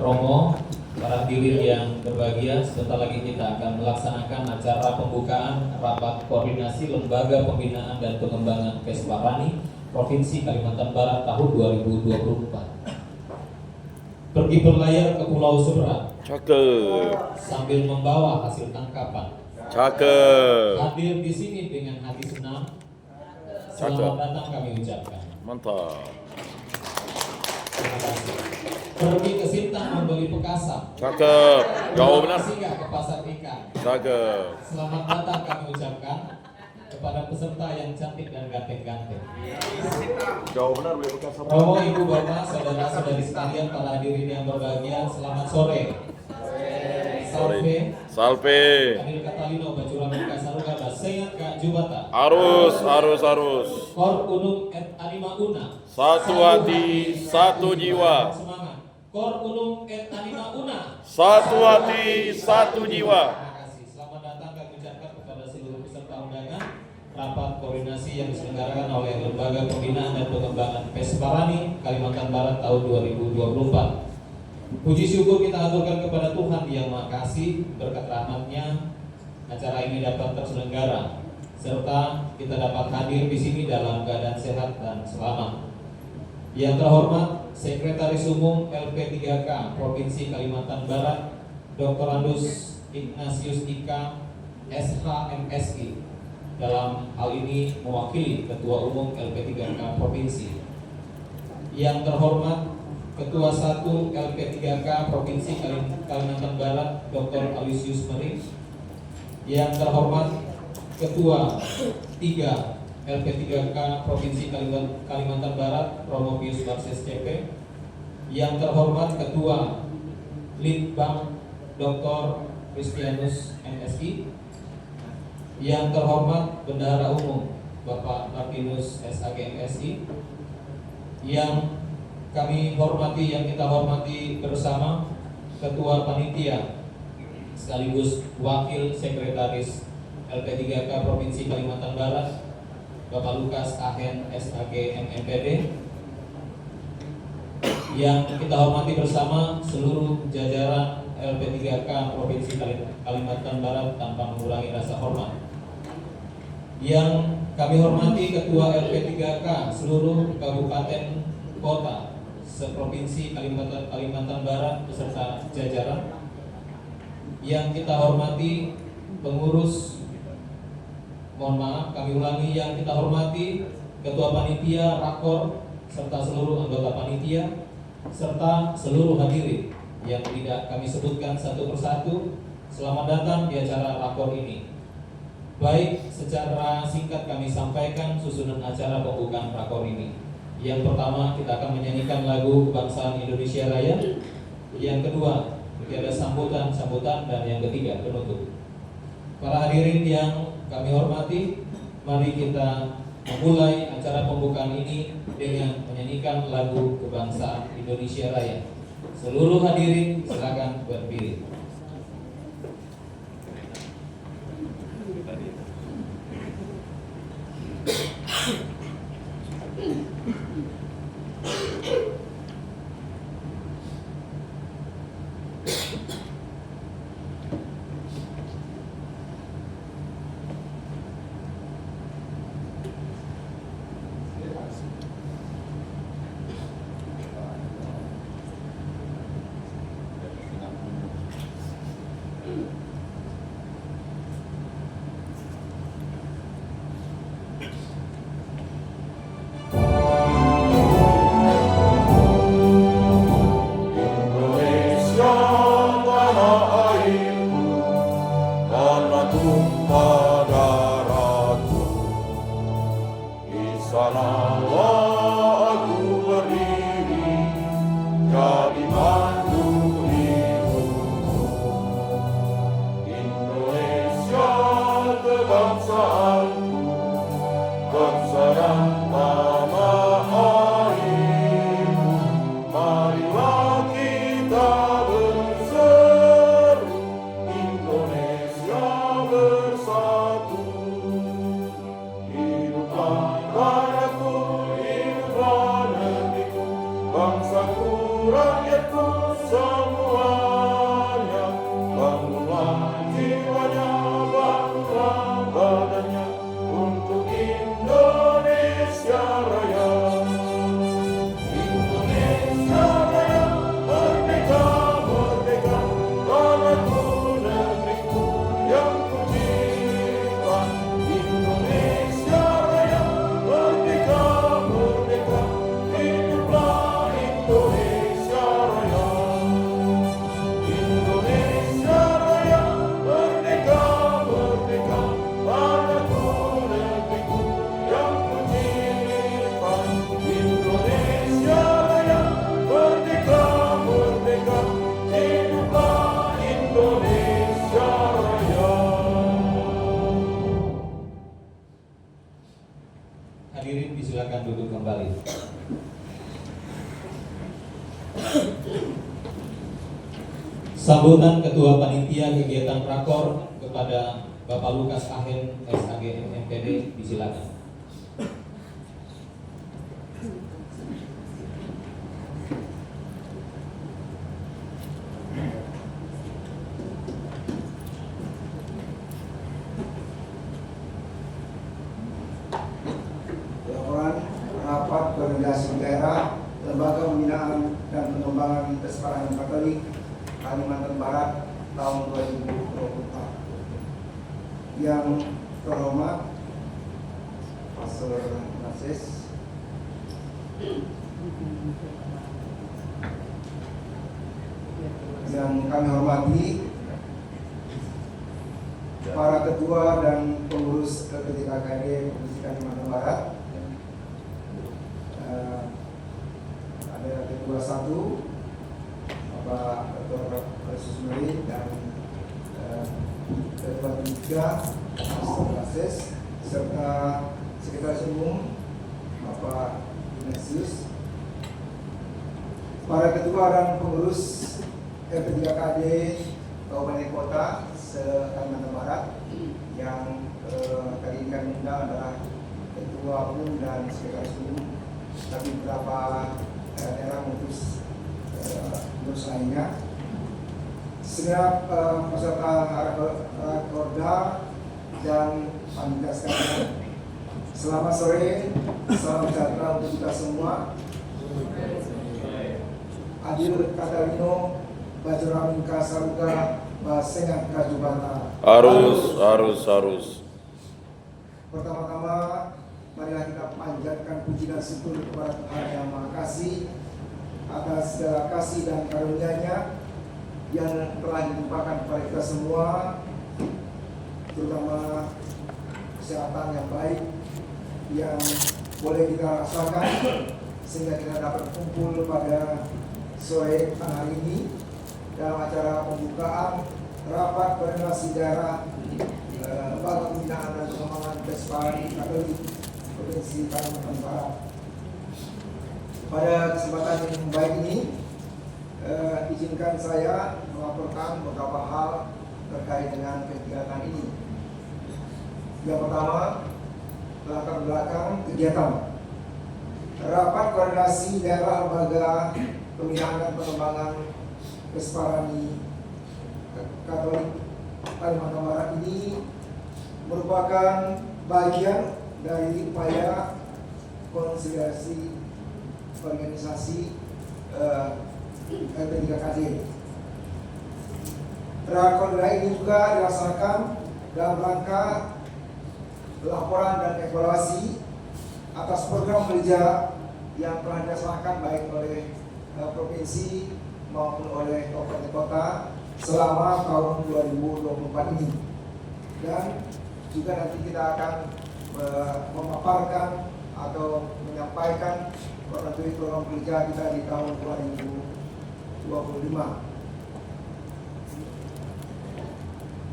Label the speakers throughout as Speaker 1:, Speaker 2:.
Speaker 1: Romo, para hadirin yang berbahagia, sebentar lagi kita akan melaksanakan acara pembukaan rapat koordinasi Lembaga Pembinaan dan Pengembangan Pesparani Provinsi Kalimantan Barat tahun 2024. Pergi berlayar ke Pulau Seberang.
Speaker 2: Cakep.
Speaker 1: Sambil membawa hasil tangkapan.
Speaker 2: Cakep.
Speaker 1: Hadir di sini dengan hati senang. Selamat datang kami ucapkan.
Speaker 2: Mantap.
Speaker 1: Terima kasih. Pergi ke Sintang membeli pekasap.
Speaker 2: Cakep. Jauh benar.
Speaker 1: Singgah ke pasar ikan.
Speaker 2: Cakep.
Speaker 1: Selamat datang kami ucapkan kepada peserta yang cantik dan ganteng-ganteng.
Speaker 2: Jauh benar beli bekas apa?
Speaker 1: Romo, ibu, bapak, saudara-saudari sekalian, para hadirin yang berbahagia, selamat sore. Salve.
Speaker 2: Salve.
Speaker 1: Adil Katalino, Bacura Mereka Saruga, Basehat Kak Jubata.
Speaker 2: Arus.
Speaker 1: Kor Unung et Anima Una.
Speaker 2: Satu hati, satu jiwa.
Speaker 1: Semangat. Kor Unung et Anima Una.
Speaker 2: Satu hati, satu jiwa.
Speaker 1: Terima kasih. Selamat datang kami ucapkan kepada seluruh peserta undangan rapat koordinasi yang diselenggarakan oleh Lembaga Pembinaan dan Pengembangan Pesparani Kalimantan Barat tahun 2024. Puji syukur kita aturkan kepada Tuhan yang Maha Kasih, berkat rahmat-Nya acara ini dapat terselenggara serta kita dapat hadir di sini dalam keadaan sehat dan selamat. Yang terhormat Sekretaris Umum LP3K Provinsi Kalimantan Barat Dr. Andus Ignatius Ika SHMSI, dalam hal ini mewakili Ketua Umum LP3K Provinsi. Yang terhormat Ketua 1 LP3K Provinsi Kalimantan Barat Dr. Alisius Mering. Yang terhormat Ketua 3 LP3K Provinsi Kalimantan Barat Romo Pius Barses CP. Yang terhormat Ketua Litbang Dr. Kristianus MSI. Yang terhormat Bendahara Umum Bapak Martinus SAG MSI. Yang kami hormati, yang kita hormati bersama Ketua Panitia sekaligus Wakil Sekretaris LP3K Provinsi Kalimantan Barat Bapak Lukas Ahen SAG MMPD. Yang kita hormati bersama seluruh jajaran LP3K Provinsi Kalimantan Barat tanpa mengurangi rasa hormat. Yang kami hormati Ketua LP3K seluruh kabupaten kota seprovinsi Kalimantan Barat beserta jajaran. Yang kita hormati pengurus, mohon maaf kami ulangi, yang kita hormati Ketua Panitia, Rakor, serta seluruh anggota panitia, serta seluruh hadirin yang tidak kami sebutkan satu persatu. Selamat datang di acara Rakor ini. Baik, secara singkat kami sampaikan susunan acara pembukaan Rakor ini. Yang pertama, kita akan menyanyikan lagu Kebangsaan Indonesia Raya. Yang kedua, ada sambutan, dan yang ketiga penutup. Para hadirin yang kami hormati, mari kita memulai acara pembukaan ini dengan menyanyikan lagu Kebangsaan Indonesia Raya. Seluruh hadirin silakan berdiri. Sambutan Ketua Panitia Kegiatan Rakor kepada Bapak Lukas Ahen, SAG MMPD, disilakan.
Speaker 3: Laporan rapat koordinasi daerah Lembaga Pembinaan dan Pengembangan Persparani Katolik Kalimantan Barat tahun 2024. Yang terhormat Pastor Narsis, yang kami hormati para ketua dan pengurus PPTKKD Provinsi Kalimantan Barat. Ada ketua 1 Bapak Dr. Yesus Meri dan ketua 3 Pastor Narsis, serta sekretaris umum Bapak Ignatius, para ketua dan pengurus FP3KD Kabupaten Kota se-Kalimantan Barat yang kali ini kami undang adalah ketua umum dan sekretaris umum, tapi beberapa daerah mengutus pengurus lainnya, segenap peserta Rakorda dan panitia sekalian. Selamat sore, salam sejahtera untuk kita semua. Adil Katalino, Bajramin Kasaruga, Basengat Kajubata.
Speaker 2: Harus.
Speaker 3: Pertama-tama, marilah kita panjatkan puji dan syukur kepada Tuhan Yang Maha Kasih atas segala kasih dan karunia-Nya yang telah dilimpahkan kepada kita semua, terutama kesehatan yang baik yang boleh kita rasakan sehingga kita dapat kumpul pada sore hari ini dalam acara pembukaan rapat koordinasi daerah Lembaga Pembinaan dan Pengembangan Persparani Katolik Provinsi Kalimantan Barat. Pada kesempatan yang baik ini, izinkan saya melaporkan beberapa hal terkait dengan kegiatan ini. Yang pertama, latar belakang kegiatan rapat koordinasi daerah Lembaga Pembinaan dan Pengembangan Persparani Katolik Kalimantan Barat ini merupakan bagian dari upaya konsolidasi organisasi LP3KD. Rakorda ini juga dilaksanakan dalam rangka laporan dan evaluasi atas program kerja yang telah dilaksanakan baik oleh provinsi maupun oleh kabupaten kota selama tahun 2024 ini. Dan juga nanti kita akan memaparkan atau menyampaikan program kerja kita di tahun 2025,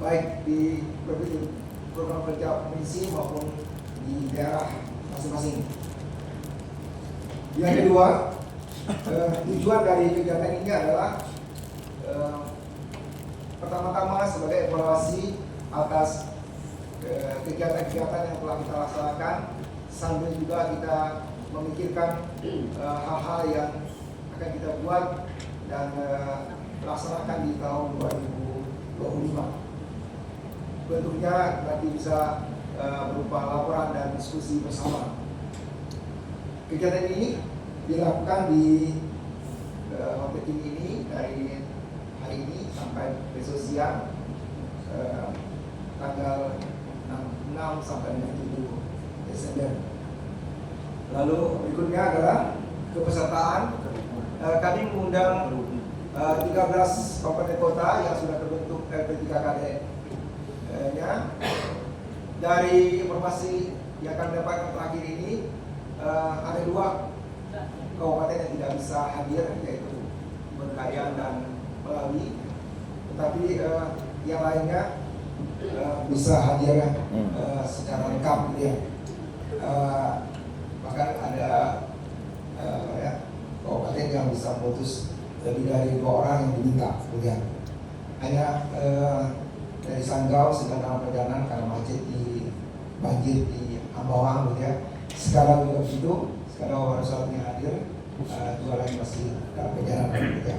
Speaker 3: baik di program kerja provinsi maupun di daerah masing-masing. Yang kedua, tujuan dari kegiatan ini adalah pertama-tama sebagai evaluasi atas kegiatan-kegiatan yang telah kita laksanakan, sambil juga kita memikirkan hal-hal yang akan kita buat dan laksanakan di tahun 2025. Bentuknya nanti bisa berupa laporan dan diskusi bersama. Kegiatan ini dilakukan di hotel ini dari hari ini sampai besok siang, tanggal 6 sampai 7 Desember. Lalu berikutnya adalah kepesertaan. Kami mengundang 13 kabupaten kota yang sudah terbentuk LP3KD-nya. Dari informasi yang kami dapatkan terakhir ini, ada 2 kabupaten yang tidak bisa hadir, yaitu Bengkayang dan Melawi. Tetapi yang lainnya bisa hadir secara lengkap, ya. Bahkan ada kabupaten yang bisa memutus lebih dari 2 orang yang diminta, ya. hanya dari Sanggau sedang dalam perjalanan karena macet di banjir di Ambawang gitu ya. Sekarang juga begitu, sekarang baru saatnya hadir, dua lagi masih dalam perjalanan gitu ya.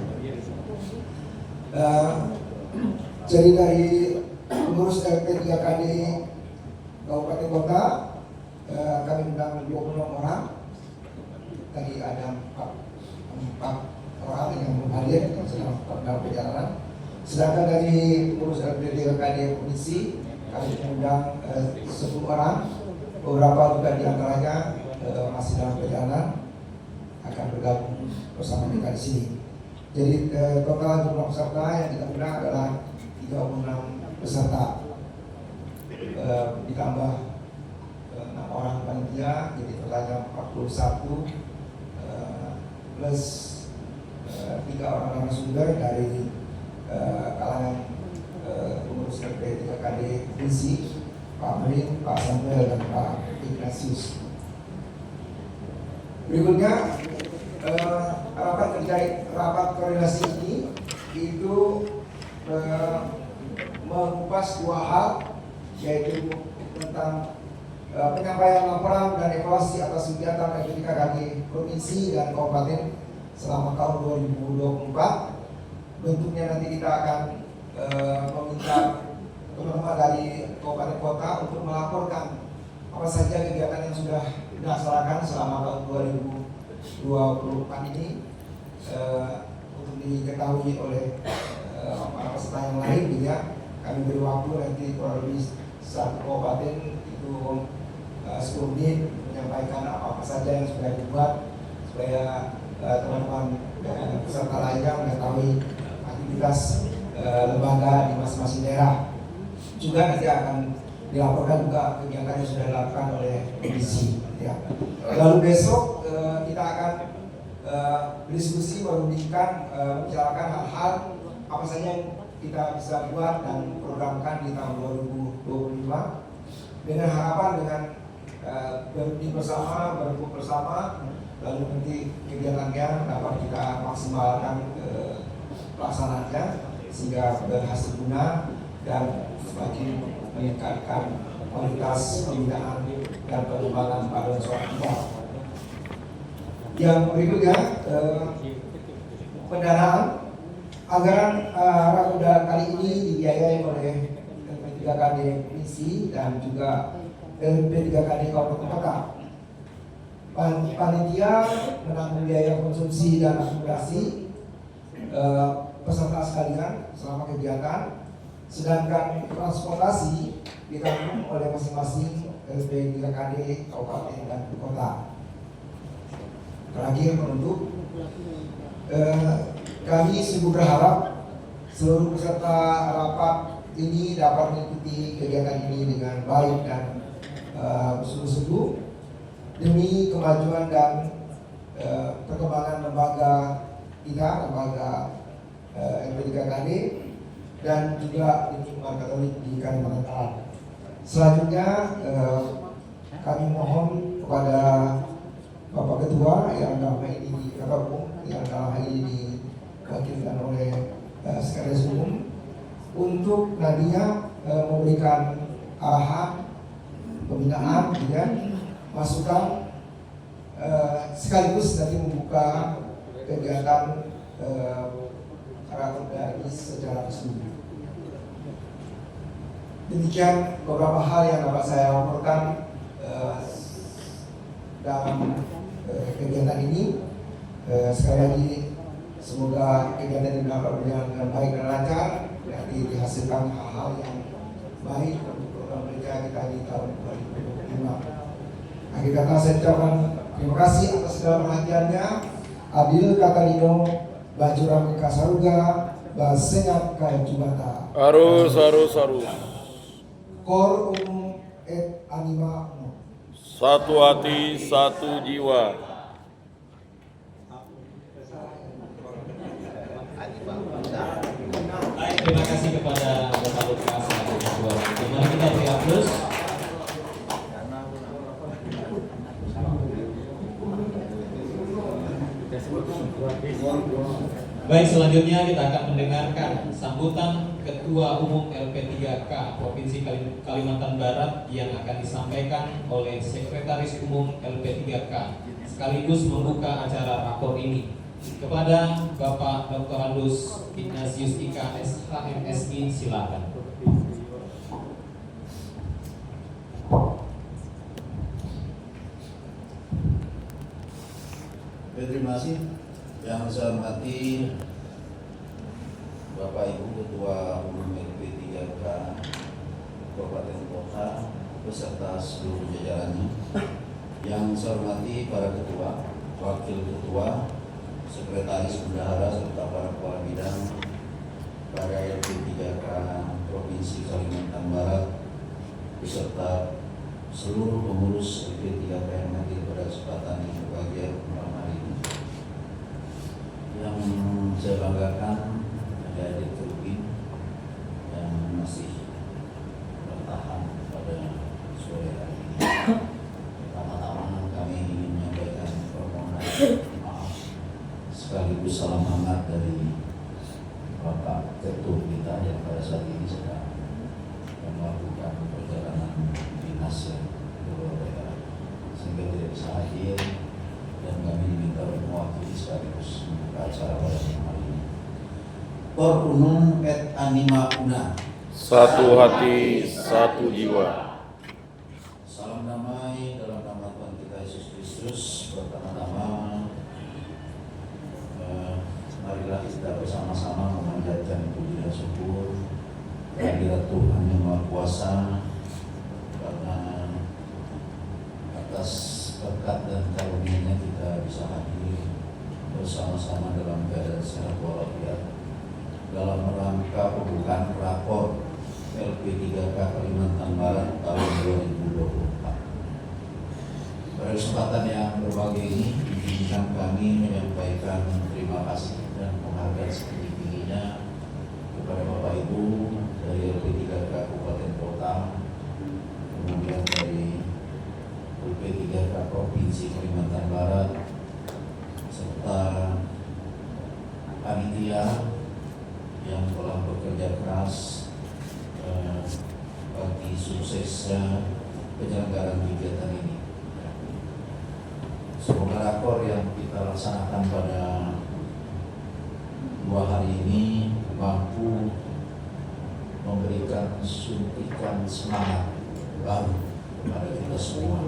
Speaker 3: Jadi dari pengurus LP3KD Kabupaten Kota, kami undang 26 orang. Tadi ada 4 orang yang belum hadir sedang dalam perjalanan. Sedangkan dari pengurus LP3KD Provinsi kami mengundang 10 orang. Beberapa juga diantaranya masih dalam perjalanan akan bergabung bersama kita di sini. Jadi total jumlah peserta yang kita undang adalah 36 peserta. Ditambah 6 orang panitia, jadi totalnya 41 plus 3 orang narasumber dari kalangan pengurus LP3KD Provinsi, Pak Merin, Pak Samuel, dan Pak Ignatius. Berikutnya rapat koordinasi ini itu mengupas 2 hal, yaitu tentang penyampaian laporan dan evaluasi atas kegiatan LP3KD Provinsi dan Kabupaten selama tahun 2024. Bentuknya nanti kita akan meminta teman-teman dari Kabupaten Kota untuk melaporkan apa saja kegiatan yang sudah dilaksanakan selama tahun 2024 ini untuk diketahui oleh para peserta yang lain gitu ya. Kami beri waktu nanti kurang lebih 1 kabupaten itu 10 menit menyampaikan apa saja yang sudah dibuat supaya teman-teman peserta lainnya mengetahui aktivitas lembaga di masing-masing daerah. Juga nanti akan dilaporkan juga kegiatan yang sudah dilakukan oleh komisi ya. Lalu besok kita akan berdiskusi merundingkan membicarakan hal-hal apa saja yang kita bisa buat dan programkan di tahun 2025 dengan harapan dengan berunding bersama, berkumpul bersama, lalu nanti kegiatannya dapat kita maksimalkan pelaksanaannya sehingga berhasil guna dan semakin meningkatkan kualitas pembinaan dan pengembangan paduan suara kita. Yang berikutnya pendanaan anggaran Rakorda kali ini dibiayai oleh LP3KD Provinsi dan juga LP3KD Kabupaten Kota. Panitia menanggung biaya konsumsi dan akomodasi peserta sekalian selama kegiatan, sedangkan transportasi ditanggung oleh masing-masing LP3KD Kabupaten dan Kota. Terakhir penutup, kami sungguh berharap seluruh peserta rapat ini dapat mengikuti kegiatan ini dengan baik dan bersungguh-sungguh demi kemajuan dan perkembangan lembaga kita, lembaga LP3KD dan juga di Umat Katolik di Kalimantan Barat. Selanjutnya kami mohon kepada Bapak Ketua yang dalam hal ini yang dalam hal ini diwakilkan oleh Sekretaris Umum untuk nantinya memberikan arahan pembinaan, ya, masukan sekaligus nanti membuka kegiatan Rakorda ini secara resmi. Demikian beberapa hal yang dapat saya laporkan dalam kegiatan ini. Sekali lagi semoga kegiatan ini dapat berjalan dengan baik dan lancar, nanti dihasilkan hal-hal yang baik untuk program kerja kita di tahun 2025. Akhir kata saya ucapkan terima kasih atas segala perhatiannya. Adil Katalino Bajuram Kasaruga Basengat Kaya Jubata
Speaker 2: Harus.
Speaker 3: Kor Umum et Anima Umum.
Speaker 2: Satu hati, satu jiwa.
Speaker 1: Baik, terima kasih kepada Bapak Lukas selaku Ketua. Mari kita beri aplaus. Baik, selanjutnya kita akan mendengarkan sambutan Ketua Umum LP3K Provinsi Kalimantan Barat yang akan disampaikan oleh Sekretaris Umum LP3K sekaligus membuka acara rapor ini. Kepada Bapak Dr. Andus Ignatius Ika SHMSI, silakan.
Speaker 4: Terima kasih. Yang saya hormati Bapak Ibu Ketua Umum LP3K Kabupaten Kota beserta seluruh jajarannya. Yang saya hormati para ketua, wakil ketua, sekretaris bendahara serta para kepala bidang pada LP3K Provinsi Kalimantan Barat beserta seluruh pengurus LP3K yang hadir pada kesempatan yang berbahagia malam hari ini. Yang saya banggakan ada adik Turbin yang masih bertahan pada sore hari ini. Pertama-tama kami ingin menyampaikan permohonan maaf sekaligus salam hangat dari Bapak Ketua kita yang pada saat ini sedang melakukan perjalanan dinas yang keluar daerah sehingga tidak bisa hadir, dan kami diminta untuk mewakili sekaligus membuka acara pada malam hari ini. Por unum et anima una.
Speaker 2: Satu hati, satu jiwa.
Speaker 4: Salam damai dalam nama Tuhan kita Yesus Kristus. Pertama-tama marilah kita bersama-sama memanjatkan puji dan syukur kehadirat Tuhan yang Maha Kuasa, karena atas berkat dan karunia-Nya kita bisa hadir bersama-sama dalam keadaan sehat walafiat dalam rangka pembukaan rapor LP3K Kalimantan Barat tahun 2024. Pada kesempatan yang berbahagia ini, izinkan kami menyampaikan terima kasih dan penghargaan setinggi-tingginya kepada Bapak Ibu dari LP3K Kabupaten Kota, kemudian dari LP3K Provinsi Kalimantan Barat, serta panitia yang telah bekerja keras bagi suksesnya penyelenggaraan kegiatan ini. Semoga rapor yang kita laksanakan pada 2 hari ini mampu memberikan suntikan semangat baru kepada kita semua,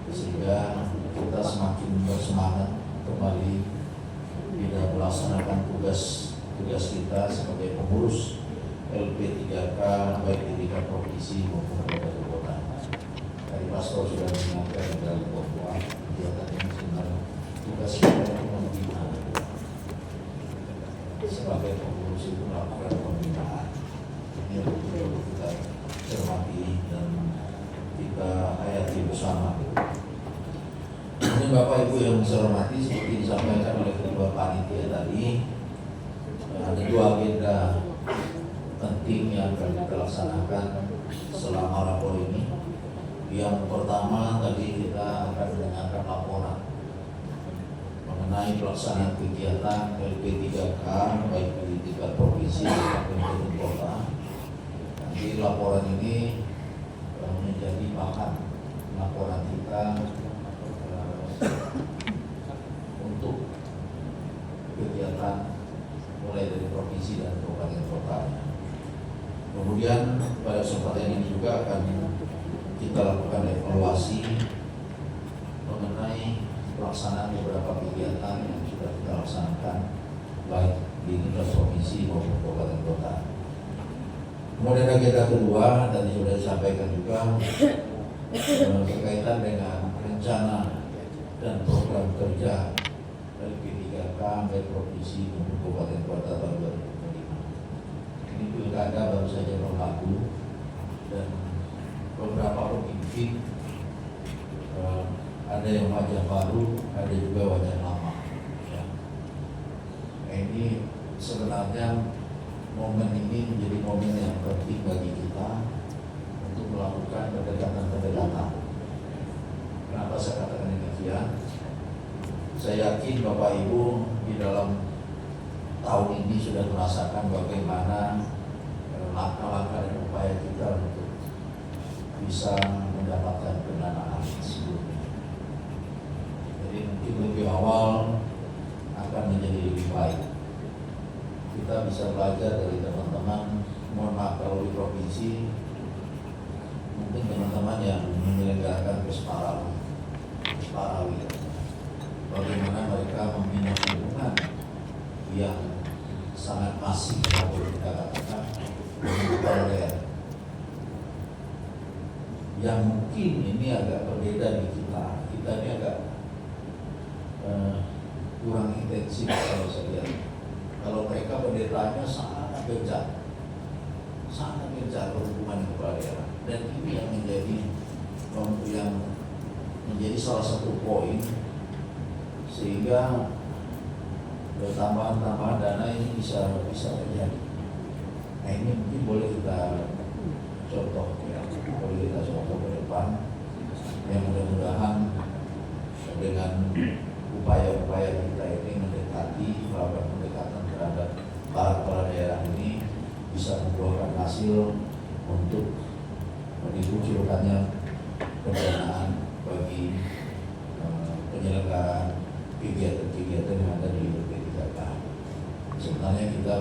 Speaker 4: sehingga kita semakin bersemangat kembali tidak melaksanakan tugas kita sebagai pengurus LP3K baik di tingkat provinsi maupun kabupaten kota. Tadi Pastor sudah mengingatkan dalam bahwa kegiatan ini sebenarnya tugas kita yang membina. Sebagai pengurus itu melakukan pembinaan. Ini betul kita cermati dan kita hayati bersama. Ini Bapak Ibu yang saya hormati, seperti disampaikan oleh Ketua Panitia tadi, ada 2 agenda penting yang akan kita laksanakan selama rapor ini. Yang pertama tadi kita akan mendengarkan laporan mengenai pelaksanaan kegiatan LP3K baik di tingkat provinsi maupun kabupaten kota. Nanti laporan ini menjadi bahan laporan kita untuk kegiatan mulai dari provinsi dan kabupaten kota. Kemudian pada kesempatan ini juga akan kita lakukan evaluasi mengenai pelaksanaan beberapa kegiatan yang sudah kita laksanakan baik di tingkat provinsi maupun kabupaten kota. Kemudian agenda kedua tadi sudah disampaikan juga berkaitan dengan rencana dan program kerja LP3K baik provinsi maupun kabupaten kota tahun 2025. Ini pilkada baru saja berlaku dan beberapa pemimpin ada yang wajah baru, ada juga wajah lama. Ya. Ini sebenarnya momen ini menjadi momen yang penting bagi kita untuk melakukan pendekatan-pendekatan. Kenapa saya katakan demikian? Saya yakin Bapak Ibu di dalam tahun ini sudah merasakan bagaimana langkah-langkah dan upaya kita untuk bisa mendapatkan pendanaan sebelumnya. Jadi mungkin lebih awal akan menjadi lebih baik. Kita bisa belajar dari teman-teman. Mohon maaf kalau di provinsi mungkin teman-teman yang menyelenggarakan Pesparawi, bagaimana mereka membina hubungan yang sangat masif, kalau kita katakan dengan yang mungkin ini agak berbeda di kita ini agak kurang intensif kalau saya lihat. Kalau mereka pendetanya sangat gencar berhubungan kepala daerah, dan ini yang menjadi salah satu poin sehingga tambahan dana ini bisa terjadi. Nah ini mungkin boleh kita contoh ke depan, yang mudah-mudahan dengan upaya-upaya kita ini melakukan pendekatan terhadap para kepala daerah ini bisa membuahkan hasil untuk dikucurkannya pendanaan bagi penyelenggaraan kegiatan-kegiatan yang ada di LP3K. Sebenarnya kita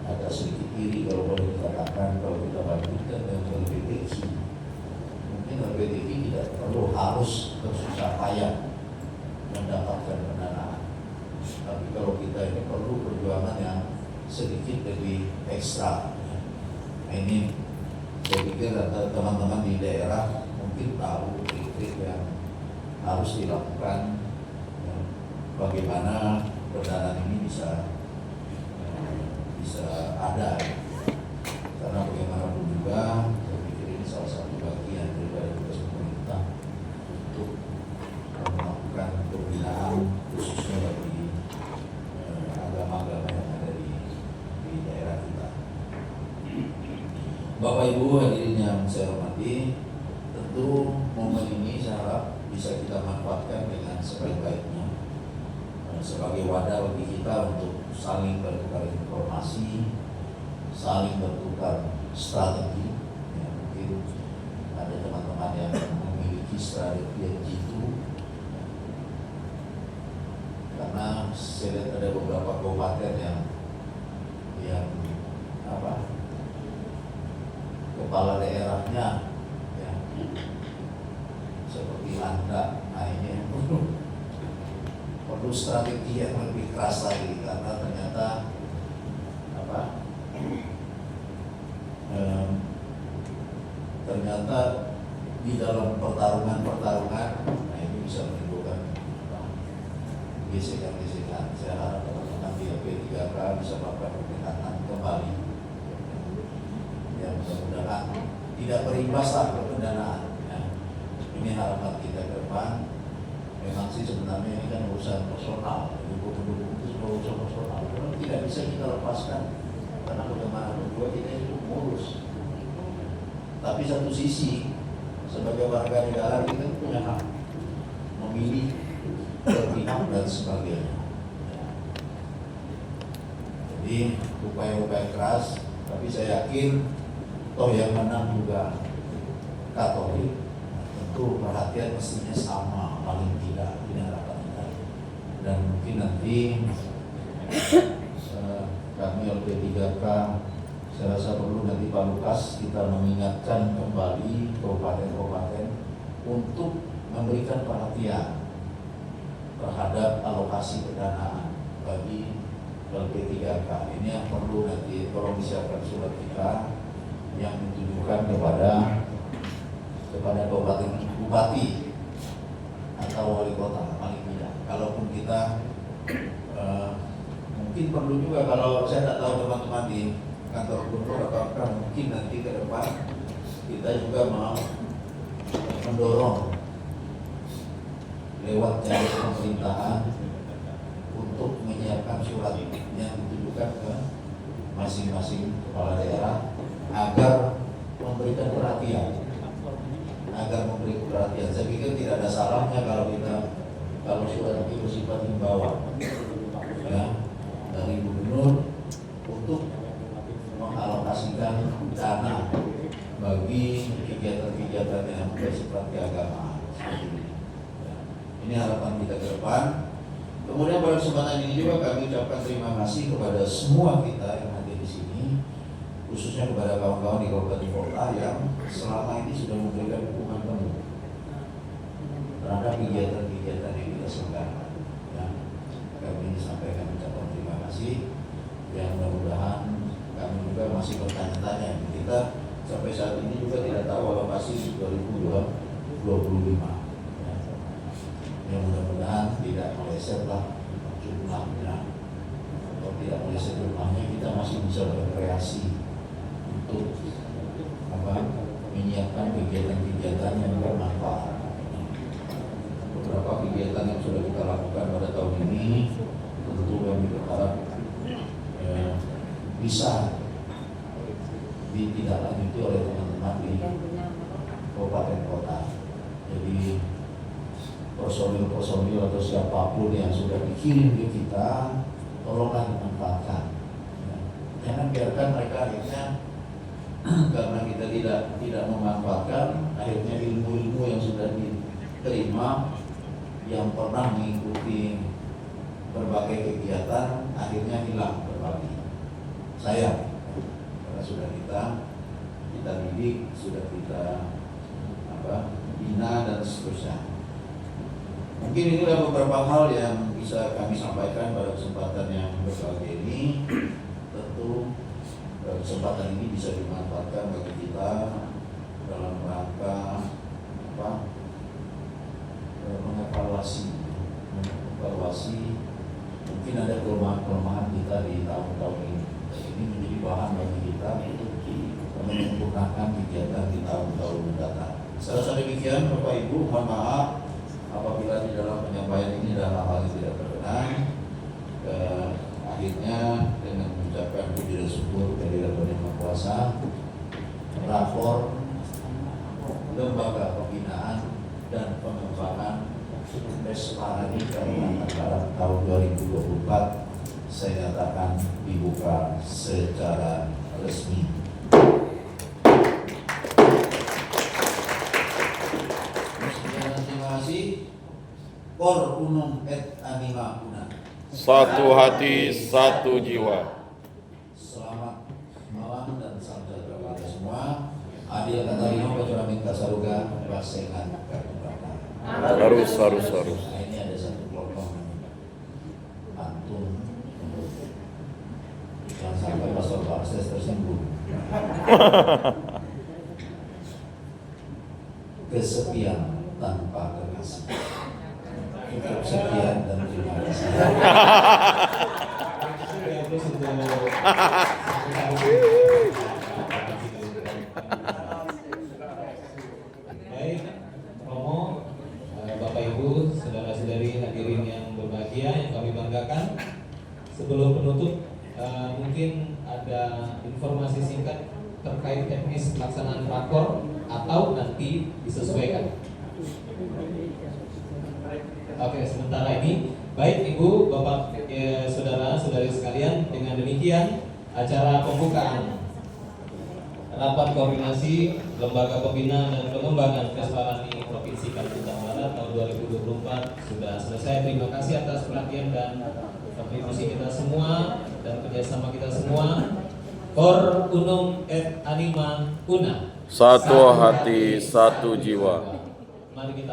Speaker 4: agak sedikit iri kalau boleh dikatakan kalau kita bandingkan dengan LPTI. Mungkin LPTI tidak perlu harus bersusah payah mendapatkan pendanaan, tapi kalau kita ini perlu perjuangan yang sedikit lebih ekstra. Nah ini saya pikir teman-teman di daerah mungkin tahu trik-trik yang harus dilakukan, bagaimana pendanaan ini bisa ada. Karena bagaimanapun juga saya pikir ini salah satu bagian daripada tugas pemerintah untuk melakukan pembinaan khususnya bagi agama-agama yang ada di daerah kita. Bapak Ibu hadirin yang saya hormati, tentu momen ini saya harap bisa kita manfaatkan dengan sebaik-baiknya sebagai wadah bagi kita untuk saling bertukar informasi, saling bertukar strategi. Ya, mungkin ada teman-teman yang memiliki strategi yang jitu, karena saya lihat ada beberapa kabupaten yang kepala daerahnya ya, seperti Anda, nah ini perlu strategi yang lebih keras lagi, karena ternyata ternyata di dalam pertarungan nah ini bisa menimbulkan gesekan. Saya harap teman-teman di LP3K bisa melakukan pendekatan kembali yang mudah-mudahan tidak berimbas lah ke pendanaan ya. Ini harapan kita ke depan. Memang sih sebenarnya ini kan urusan personal, pendukung itu semua urusan personal. Tidak bisa kita lepaskan, karena bagaimanapun juga kita itu ngurus. Tapi satu sisi sebagai warga negara kita punya hak memilih, berpihak dan sebagainya. Jadi upaya-upaya keras, tapi saya yakin toh yang menang juga Katolik. Tentu perhatian mestinya sama, paling tidak ini harapan kita. Dan mungkin nanti kami LP3K saya rasa perlu nanti Pak Lukas kita mengingatkan kembali kabupaten-kabupaten untuk memberikan perhatian terhadap alokasi pendanaan bagi LP3K. Ini yang perlu nanti tolong disiapkan surat kita yang ditujukan kepada bupati atau wali kota paling tidak. Kalaupun kita mungkin perlu juga, kalau saya tidak tahu teman-teman di kantor gubernur atau mungkin nanti ke depan kita juga mau mendorong lewat jalur pemerintahan untuk menyiapkan surat yang ditujukan ke masing-masing kepala daerah agar memberikan perhatian. Saya pikir tidak ada salahnya kalau surat itu bersifat himbauan ya, dari depan. Kemudian pada kesempatan ini juga kami ucapkan terima kasih kepada semua kita yang hadir di sini, khususnya kepada kawan-kawan di kabupaten kota yang selama ini sudah memberikan dukungan penuh terhadap kegiatan-kegiatan yang kita selenggarakan. Ya, kami sampaikan ucapan terima kasih. Yang mudah-mudahan kami juga masih bertanya-tanya. Kita sampai saat ini juga tidak tahu alokasi 2025. Ya. Yang mudah-mudahan tidak meleset lah jumlahnya. Kalau tidak meleset jumlahnya, kita masih bisa berkreasi untuk menyiapkan kegiatan-kegiatan yang bermanfaat. Beberapa kegiatan yang sudah kita lakukan pada tahun ini tentu kami berharap bisa ditindaklanjuti oleh teman-teman di kabupaten kota. Jadi personil atau siapapun yang sudah dikirim ke kita, tolonglah dimanfaatkan. Jangan biarkan mereka akhirnya karena kita tidak memanfaatkan, akhirnya ilmu-ilmu yang sudah diterima, yang pernah mengikuti berbagai kegiatan, akhirnya hilang berbagi. Sayang, karena sudah kita didik, sudah kita bina dan seterusnya. Mungkin inilah beberapa hal yang bisa kami sampaikan pada kesempatan yang berbahagia ini. Tentu kesempatan ini bisa dimanfaatkan bagi kita dalam rangka mengevaluasi mungkin ada kelemahan kita di tahun-tahun ini. Ini menjadi bahan bagi kita untuk menyempurnakan kegiatan di tahun-tahun mendatang. Secara demikian, Bapak Ibu, mohon maaf apabila di dalam penyampaian ini ada hal-hal yang tidak berkenan. Akhirnya dengan mengucapkan puji dan syukur kehadirat Yang Maha Kuasa, rapor Lembaga Pembinaan dan Pengembangan Pesparani Kalimantan Barat tahun 2024 saya nyatakan dibuka secara resmi. Terima kasih. Cor Unum et Anima Una.
Speaker 2: Satu hati, satu jiwa.
Speaker 4: Selamat malam dan salam sejahtera bagi kita semua. Adil Katarino Pacuramin Kasaruga Basengan Kartubaka.
Speaker 2: Harus.
Speaker 4: Nah, ini ada satu kelompok pantun yang sampai Pastor Bakses tersinggung. Kesepian tanpa kekasih. Cukup sekian dan terima kasih.
Speaker 1: Baik, Romo, Bapak Ibu, saudara-saudari hadirin yang berbahagia yang kami banggakan. Sebelum penutup, mungkin ada informasi singkat terkait teknis pelaksanaan rakor atau nanti disesuaikan. Oke, sementara ini baik Ibu, Bapak, saudara-saudari sekalian, dengan demikian acara pembukaan Rapat Koordinasi Lembaga Pembinaan dan Pengembangan Pesparani Provinsi Kalimantan Barat tahun 2024 sudah selesai. Terima kasih atas perhatian dan kontribusi kita semua dan kerjasama kita semua. Cor Unum et Anima Una.
Speaker 2: Satu hati, satu jiwa.
Speaker 1: Mari kita